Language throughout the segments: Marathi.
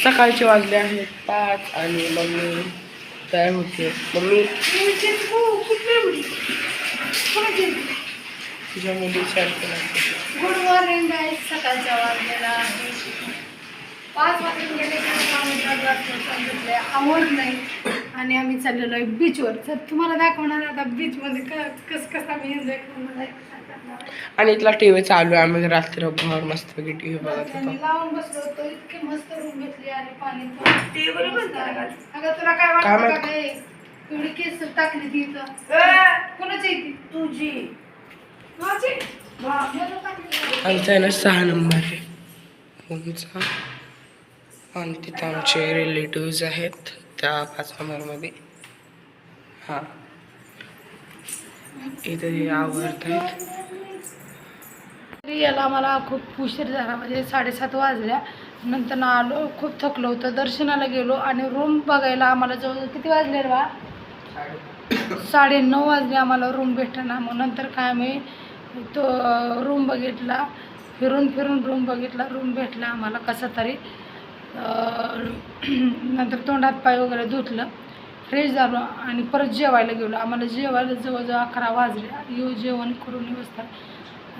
सकाळचे वाजले आहेत 5 आणि मम्मी तयार होते. मम्मी तुझ्या मुली गुड मॉर्निंग गाईज. सकाळच्या वाजलेला 5 वाजून गेले. सांगितले आवड नाही आणि आम्ही चाललेलो आहे बीचवर. तर तुम्हाला दाखवणार आता बीचमध्ये कसं आम्ही एन्जॉय करणार आहे. आणि इथला टीव्ही चालू आहे. आम्ही रात्रभर मस्त टीव्ही बघत होतो. लावून बसलो होतो. इतकी मस्त रूम घेतली आणि पाणी अगं तुला काय वाटतं का एवढी केस टाकली ती इथं कोणाची ती तुझी माझी आमचा आहे ना 6 नंबर आहे रूमचा. आणि तिथं आमचे रिलेटिव्ज आहेत त्या 5 नंबरमध्ये. हां इथे आवडत आहेत. याला आम्हाला खूप उशीर झाला म्हणजे 7:30 वाजल्या. नंतर ना आलो, खूप थकलो होतं. दर्शनाला गेलो आणि रूम बघायला आम्हाला जवळ किती वाजले बा 9:30 वाजले आम्हाला रूम भेटना. मग नंतर काय आम्ही तो रूम बघितला, फिरून रूम बघितला. रूम भेटला आम्हाला कसा तरी. नंतर तोंडात पाय वगैरे धुतलं, फ्रेश झालो आणि परत जेवायला गेलो. आम्हाला जेवायला जवळजवळ 11 वाजले. जेवण करून व्यवस्था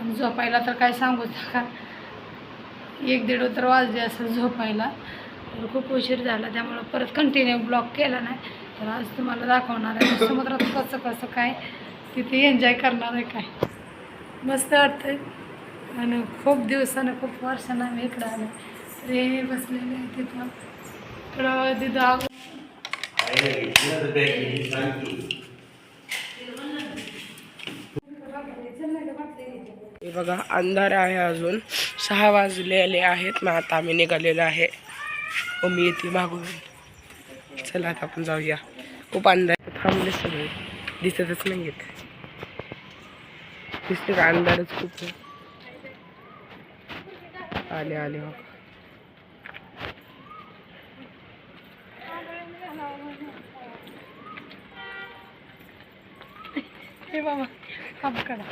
आणि झोपायला तर काय सांगू नका 1-1.5 तर वाजले असं झोपायला. तर खूप उशीर झाला त्यामुळं परत कंटिन्यू ब्लॉग केला नाही. तर आज तुम्हाला दाखवणार आहे समुद्रात कसं काय तिथे एन्जॉय करणार आहे. काय मस्त वाटतंय आणि खूप दिवसानं खूप वर्षानं आम्ही इकडं आलो. तर हे बसलेले आहे तिथं. इकडं तिथं हे बघा अंधार आहे. अजून 6 वाजलेले आहेत. मग आता आम्ही निघालेलो आहे. मम्मी येते मागून. चला आता आपण जाऊया. खूप अंधार थांबले सगळे दिसतच नाही येत. दिसते का अंधारच खूप आले हो. हे बाबा काम करा.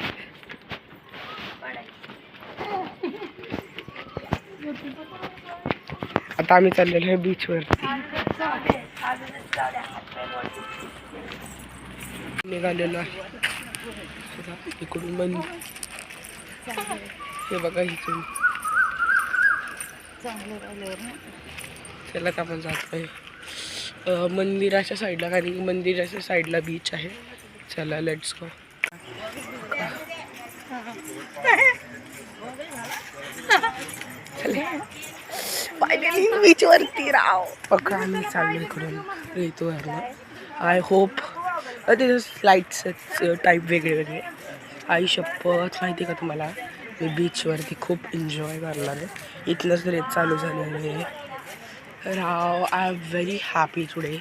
आता आम्ही चाललेलो आहे बीचवरती. निघालेलो आहे. इकडून मंदिर हे बघा इथून. त्याला आपण जातोय मंदिराच्या साईडला, कारण की मंदिराच्या साईडला बीच आहे. चला लेट्स गो. फायनली बीच वरती राव. बघा आम्ही चाललो इकडून येतो. आय होप तिथे स्लाइड्स टाईप वेगळे. आई शपथ माहिती का तुम्हाला, मी बीचवरती खूप एन्जॉय करणार आहे. इथनंच रेत चालू झालेलं आहे राव. I am very happy today.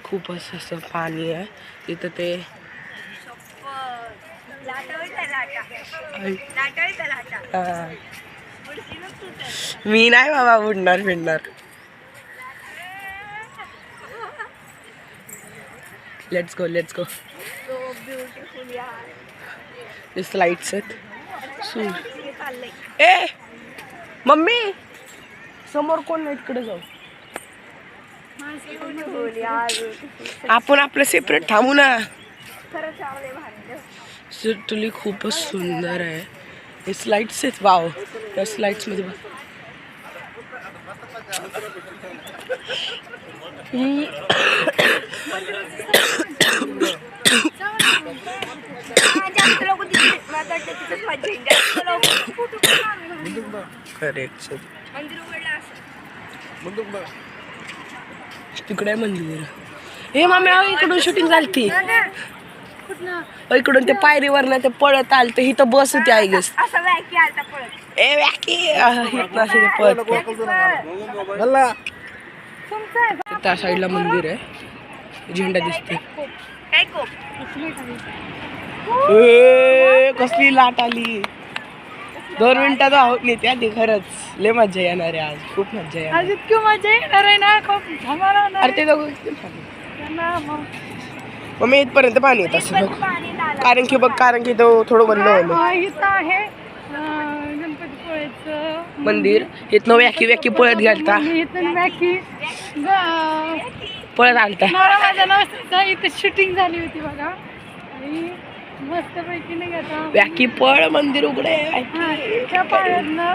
खूप असं पाणी आहे तिथं. ते मी नाही बाबा बुडणार फिरणार. Let's go. स्लाइड्स आहेत. ए मम्मी समोर कोण नाही, इकडे जाऊ आपण. आपलं सेपरेट थांबू ना. तुली खूपच सुंदर आहे. हे स्लाइड्स आहेत. वाव. त्या स्लाइड्स मध्ये तिकडे मंदिर. हे मामी इकडून शूटिंग झालती. इकडून ते पायरीवर ना ते पळत आलं. इथं बस होती आय गेस. ए वॅकी पळत त्या साईडला मंदिर आहे. झेंडा दिसते. कसली लाट आली. 2 मिनिटात आहोत नाही त्या. खरंच लय मजा येणार आहे आज. खूप मजा येणार. इतकी मजा येणार आहे ना. खूप धमाल होणार. अरे ते मग मी इथपर्यंत पाणी येत असं बघ. कारण की तो थोडं बंद होईल इथं आहे गणपतीपुळेचं मंदिर. इथनं व्याकी पळत गेलता, इथून व्याकी पळत आलता. माझ्या नवसाचा इथं शूटिंग झाली होती बघा. आणि मस्तपैकी नाही आता व्याकी पळ मंदिर उघडे. त्या पाण्यातनं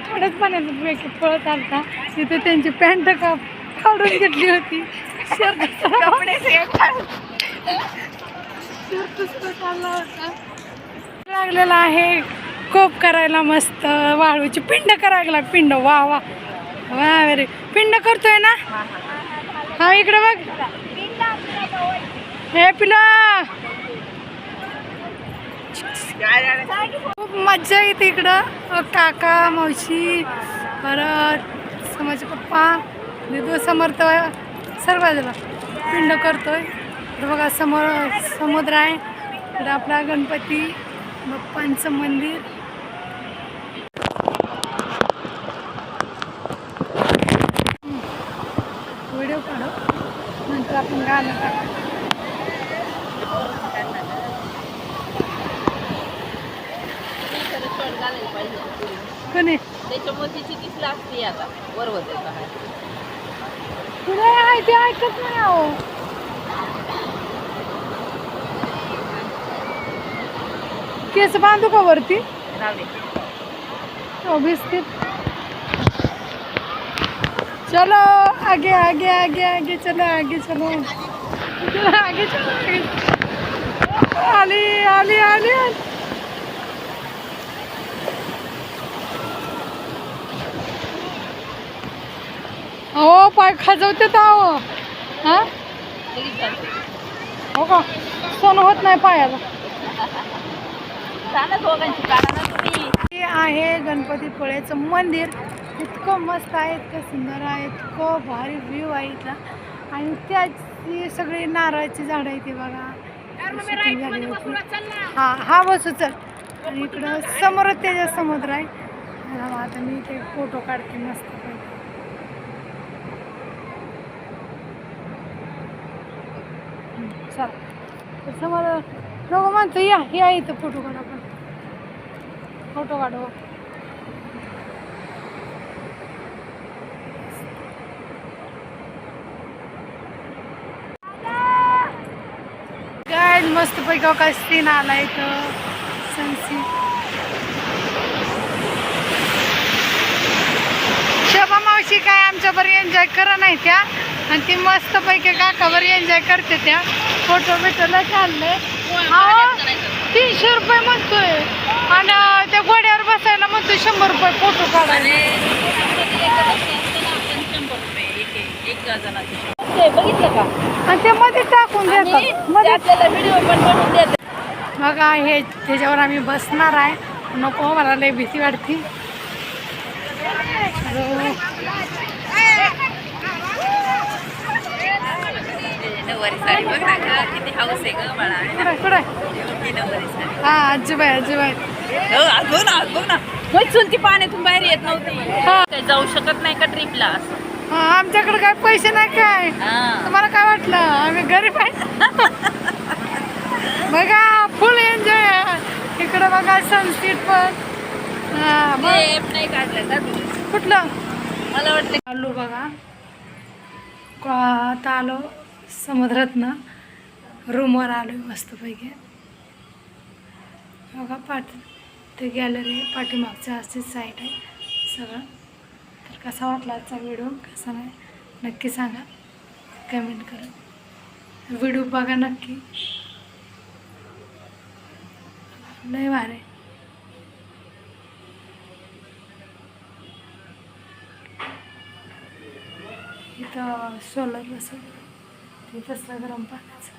थोड्याच पाण्यातून व्याकी पळत आलता. तिथे त्यांची पॅन्ट काढून घेतली होती. शर्ट चालला होता. लागलेला आहे कोप करायला मस्त. वाळूची पिंड करायला पिंड. वा वा वा अरे पिंड करतोय ना. हा इकडे बघ हे पिला. खूप मज्जा येते इकडं. काका मावशी परत समाज पप्पा दिदू समर्थ सर्वजण पिंड करतोय. बघा समोर समुद्र आहे. इकडं आपला गणपती बाप्पांचं मंदिर. व्हिडिओ काढू नंतर आपण गाणं टाकू. कोणी पुढे आहे ते ऐकत नाही अहो. केस बांधू का वरती बिस्किट. चलो आगे आगे आगे आगे चलो आगे चलो आगे चलो आगे. आली आली आली आली. हो पाय खाजवते अहो. हा हो का सण होत नाही पायाला. हे आहे गणपतीपुळेचं मंदिर. इतकं मस्त आहे, इतकं सुंदर आहे, इतकं भारी व्ह्यू आहे इथला. आणि त्याची सगळी नारळाची झाडं आहे ती बघा. हा हा बसू चल. आणि इकडं समोरच त्याच्या समुद्र आहे. आता मी ते फोटो काढते मस्त. चला समोर लोक म्हणतो या इथं फोटो काढू. आपण फोटो काढू. काय मस्त पैकी काय सीन आला इथं सनसीन. शोभा मावशी काय आमच्यावर एन्जॉय करा नाही त्या. आणि ती मस्त पैकी काकावर एन्जॉय करते त्या. फोटो बिटोला चालले. 300 रुपये म्हणतोय. आणि त्या घोड्यावर बसायला म्हणतोय 100 रुपये फोटो काढायला. आणि ते मध्ये टाकून देतात. बघा हे त्याच्यावर आम्ही बसणार आहे. नको मला लय भीती वाटते. हा आजीबाई आजीबाई चुलती पाण्यातून बाहेर येत नव्हती. जाऊ शकत नाही का ट्रिपला. हा आमच्याकडे काय पैसे नाही काय. तुम्हाला काय वाटलं आम्ही गरीब आहे. बघा फुल एन्जॉय इकडं. बघा सनसेट पण. नाही काढलं का कुठलं मला वाटलं. आलो बघा आता आलो समुद्रातनं रूमवर आलो मस्तपैकी. बघा ते गॅलरी पाठीमागचं अशी साईड आहे सगळं. तर कसा वाटला आजचा व्हिडिओ कसा नाही नक्की सांगा कमेंट करा. व्हिडिओ बघा नक्की. लय भारी. इथं सोलर बसवलं. तिथंच गरम पाण्याचं.